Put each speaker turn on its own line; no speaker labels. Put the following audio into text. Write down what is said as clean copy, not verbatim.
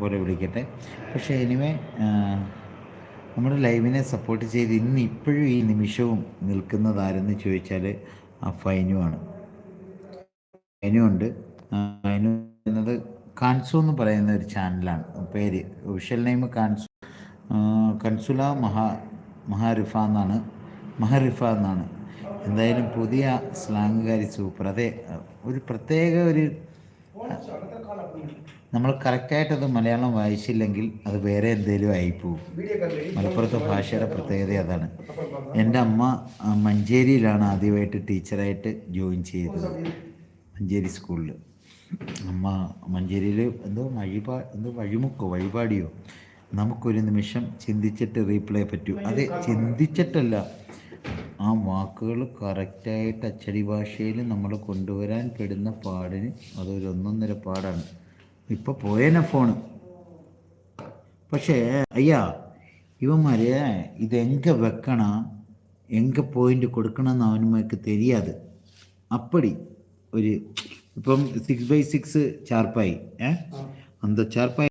പോലെ വിളിക്കട്ടെ. പക്ഷേ എനിവേ നമ്മുടെ ലൈവിനെ സപ്പോർട്ട് ചെയ്ത് ഇപ്പോഴും ഈ നിമിഷവും നിൽക്കുന്നതാരെന്ന് ചോദിച്ചാൽ ആ ഫൈനുമാണ്. ഫൈനുണ്ട്. ഫൈനു എന്നത് കാൻസു എന്ന് പറയുന്ന ഒരു ചാനലാണ്, പേര് ഒഫീഷ്യൽ നെയിം കൻസുല മഹാറിഫ എന്നാണ്. എന്തായാലും പുതിയ സ്ലാങ്ങുകാരി സൂപ്പർ. അതെ, ഒരു പ്രത്യേക നമ്മൾ കറക്റ്റായിട്ടത് മലയാളം വായിച്ചില്ലെങ്കിൽ അത് വേറെ എന്തെങ്കിലും ആയിപ്പോവും. മലപ്പുറത്തെ ഭാഷയുടെ പ്രത്യേകത അതാണ്. എൻ്റെ അമ്മ മഞ്ചേരിയിലാണ് ആദ്യമായിട്ട് ടീച്ചറായിട്ട് ജോയിൻ ചെയ്തത്, മഞ്ചേരി സ്കൂളിൽ. അമ്മ മഞ്ചേരിയിൽ വഴിപാടിയോ നമുക്കൊരു നിമിഷം ചിന്തിച്ചിട്ട് റീപ്ലേ പറ്റൂ. അത് ചിന്തിച്ചിട്ടല്ല, ആ വാക്കുകൾ കറക്റ്റായിട്ട് അച്ചടി ഭാഷയിൽ നമ്മൾ കൊണ്ടുവരാൻ പെടുന്ന പാടിന് അതൊരു ഒന്നൊന്നര പാടാണ്. ഇപ്പോൾ പോയേനെ ഫോണ്. പക്ഷേ അയ്യാ, ഇവന്മാരെ ഇതെங்கே വെക്കണം, എங்கே പോയിൻ്റ് കൊടുക്കണമെന്ന് അവനുമാർക്ക് தெரியாது. அப்படி ഒരു ഇപ്പം 6x6 ചാർപ്പായി, அந்த ചാർപ്പായി